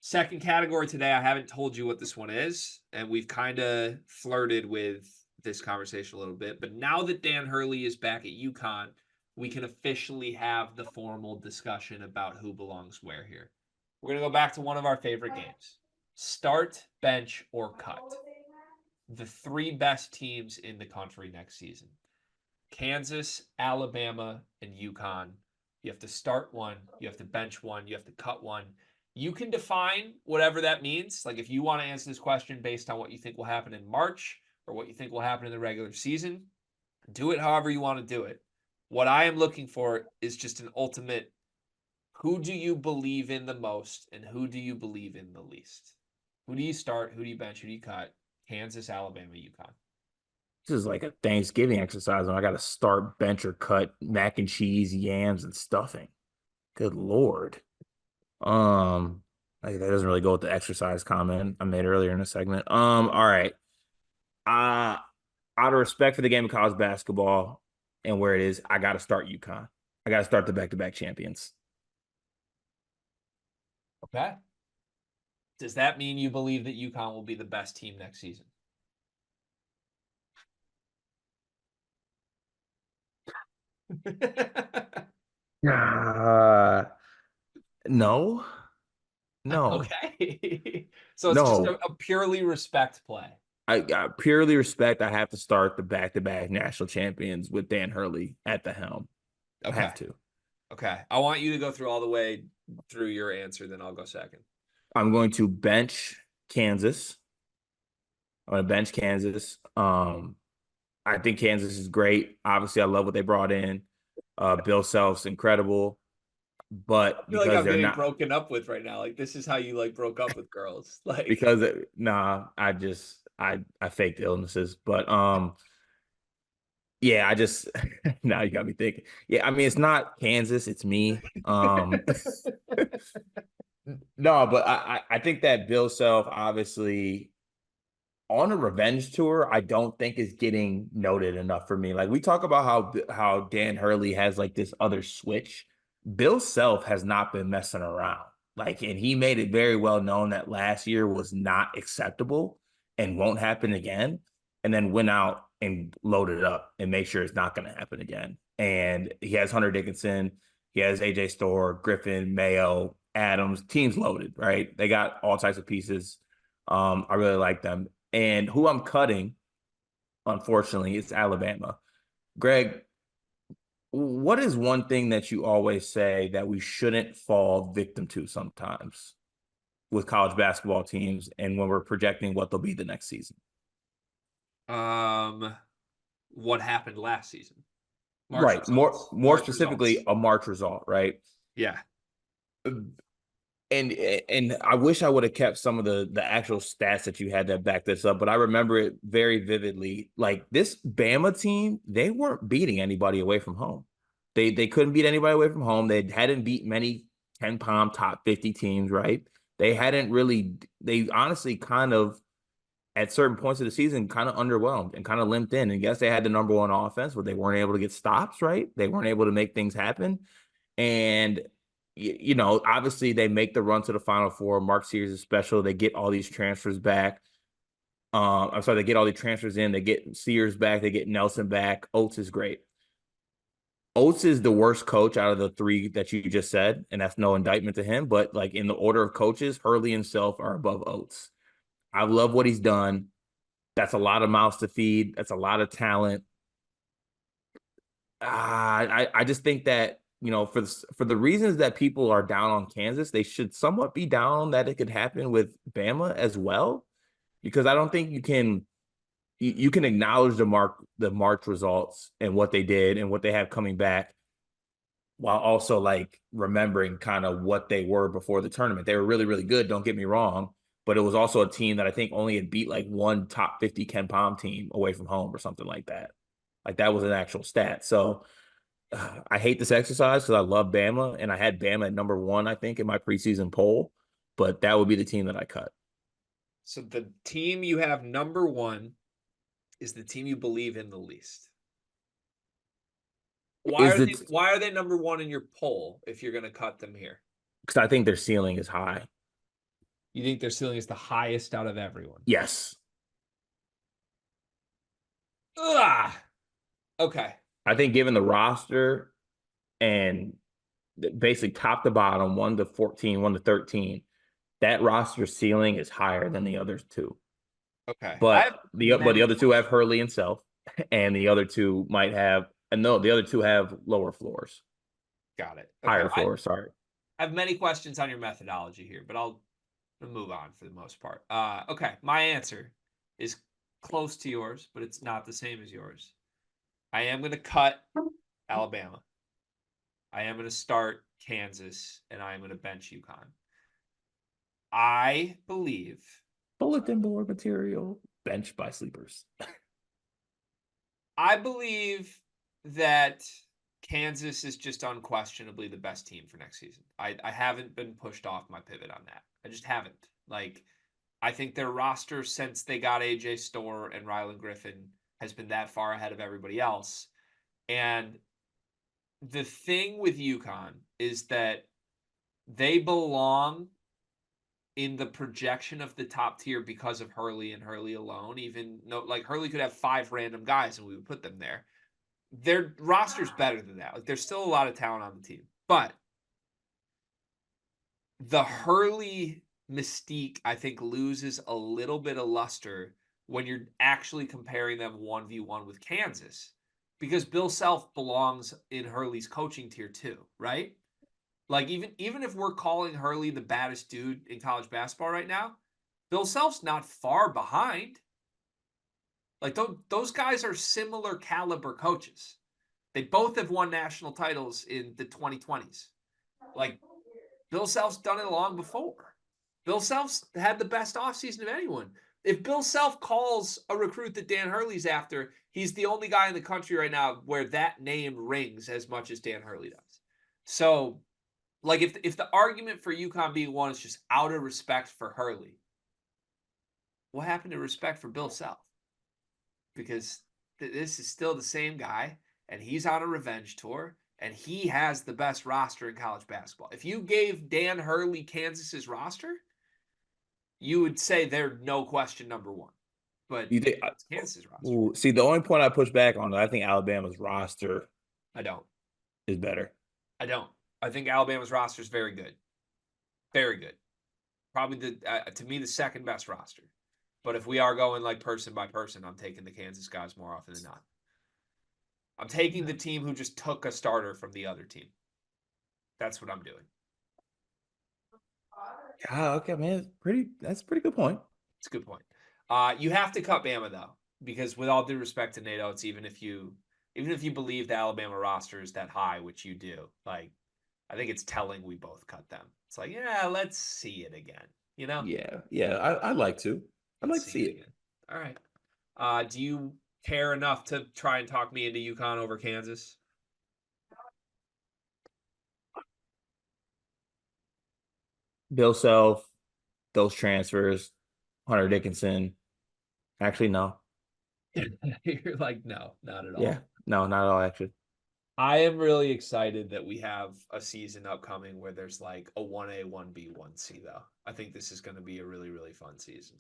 Second category today, I haven't told you what this one is, and we've kind of flirted with this conversation a little bit. But now that Dan Hurley is back at UConn, we can officially have the formal discussion about who belongs where here. We're going to go back to one of our favorite games. Start, bench, or cut. The three best teams in the country next season. Kansas, Alabama, and UConn. You have to start one, you have to bench one, you have to cut one. You can define whatever that means. Like if you want to answer this question based on what you think will happen in March or what you think will happen in the regular season, do it however you want to do it. What I am looking for is just an ultimate, who do you believe in the most and who do you believe in the least? Who do you start? Who do you bench? Who do you cut? Kansas, Alabama, UConn. This is like a Thanksgiving exercise when I got to start, bench, or cut mac and cheese, yams, and stuffing. Good Lord. Like that doesn't really go with the exercise comment I made earlier in the segment. All right. Out of respect for the game of college basketball and where it is, I got to start UConn. I got to start the back-to-back champions. Okay. Does that mean you believe that UConn will be the best team next season? Uh, no, no, Okay. So it's just no. a purely respect play. I purely respect. I have to start the back-to-back national champions with Dan Hurley at the helm. I Okay. have to. Okay. I want you to go through all the way through your answer, then I'll go second. I'm going to bench Kansas. I'm going to bench Kansas. I think Kansas is great. Obviously, I love what they brought in. Bill Self's incredible, I but feel like because I'm they're getting not, broken up with right now. Like this is how you like broke up with girls. Like because nah, I faked illnesses, but yeah, I just now you got me thinking. Yeah, I mean it's not Kansas, it's me. No, but I think that Bill Self obviously on a revenge tour, I don't think is getting noted enough for me. Like we talk about how Dan Hurley has like this other switch. Bill Self has not been messing around. Like, and he made it very well known that last year was not acceptable and won't happen again. And then went out and loaded it up and made sure it's not going to happen again. And he has Hunter Dickinson, he has AJ Storr, Griffin, Mayo, Adams, teams loaded, right? They got all types of pieces. I really like them. And who I'm cutting, unfortunately, is Alabama. Greg, what is one thing that you always say that we shouldn't fall victim to sometimes with college basketball teams and when we're projecting what they'll be the next season? um what happened last season? March Right. More results. more March specifically, results. a March result, right? Yeah. And and I wish I would have kept some of the actual stats that you had that back this up, but I remember it very vividly. Like this Bama team, they weren't beating anybody away from home. They couldn't beat anybody away from home. They hadn't beat many 10 palm top 50 teams, right? They hadn't really they honestly kind of at certain points of the season kind of underwhelmed and kind of limped in. And yes, they had the number one offense, but they weren't able to get stops, right? They weren't able to make things happen. And you know, obviously they make the run to the Final Four. Mark Sears is special. They get all these transfers back. I'm sorry, they get all the transfers in. They get Sears back. They get Nelson back. Oates is great. Oates is the worst coach out of the three that you just said, and that's no indictment to him. But like in the order of coaches, Hurley and Self are above Oates. I love what he's done. That's a lot of mouths to feed. That's a lot of talent. I just think that you know for the reasons that people are down on Kansas, they should somewhat be down on that it could happen with Bama as well, because I don't think you can acknowledge the March results and what they did and what they have coming back while also like remembering kind of what they were before the tournament. They were really really good. Don't get me wrong, but it was also a team that I think only had beat like one top 50 Ken Palm team away from home or something like that. Like that was an actual stat. So I hate this exercise because I love Bama and I had Bama at number one, I think, in my preseason poll, but that would be the team that I cut. So the team you have number one is the team you believe in the least. Why Is are it they why are they number one in your poll if you're gonna cut them here? because I think their ceiling is high. You think their ceiling is the highest out of everyone? Yes. Ugh. Okay. I think given the roster and basically top to bottom, 1 to 14, 1 to 13, that roster ceiling is higher than the other two. Okay. I But have the many other two have Hurley and Self, and the other two might have, and no, the other two have lower floors, got it. Okay. higher floors. Sorry. I have many questions on your methodology here, but I'll move on for the most part. Okay. My answer is close to yours, but it's not the same as yours. I am going to cut Alabama. I am going to start Kansas, and I am going to bench UConn. I believe Bulletin board material, bench by sleepers. I believe that Kansas is just unquestionably the best team for next season. I haven't been pushed off my pivot on that. I just haven't. Like, I think their roster since they got AJ Storr and Rylan Griffin has been that far ahead of everybody else. And the thing with UConn is that they belong in the projection of the top tier because of Hurley and Hurley alone. Even though, like, Hurley could have 5 random guys and we would put them there. Their roster's better than that. Like, there's still a lot of talent on the team, but the Hurley mystique, I think, loses a little bit of luster when you're actually comparing them 1v1 with Kansas, because Bill Self belongs in Hurley's coaching tier too, right? Like, even if we're calling Hurley the baddest dude in college basketball right now, Bill Self's not far behind. Like, those guys are similar caliber coaches. They both have won national titles in the 2020s. Like, Bill Self's done it long before. Bill Self's had the best offseason of anyone. If Bill Self calls a recruit that Dan Hurley's after, he's the only guy in the country right now where that name rings as much as Dan Hurley does. So, like, if the argument for UConn being one is just out of respect for Hurley, what happened to respect for Bill Self? Because this is still the same guy, and he's on a revenge tour, and he has the best roster in college basketball. If you gave Dan Hurley Kansas's roster, you would say they're no question number one. But You think? it's Kansas's roster. Ooh, see, the only point I push back on, I think Alabama's roster I don't. is better. I don't. I think Alabama's roster is very good. Very good. Probably to me the second best roster. But if we are going like person by person, I'm taking the Kansas guys more often than not. I'm taking the team who just took a starter from the other team. That's what I'm doing. Ah, okay, man. That's a pretty good point. It's a good point. You have to cut Bama though, because with all due respect to NATO, it's even if you believe the Alabama roster is that high, which you do, like, I think it's telling we both cut them. It's like, yeah, let's see it again. You know? Yeah, yeah. I'd like to. I'd like Let's to see it. again. All right. Do you care enough to try and talk me into UConn over Kansas? Bill Self, those transfers, Hunter Dickinson. Actually, no. You're like, no, not at Yeah, all. no, not at all. Actually, I am really excited that we have a season upcoming where there's like a 1A, 1B, 1C, though. I think this is going to be a really, really fun season.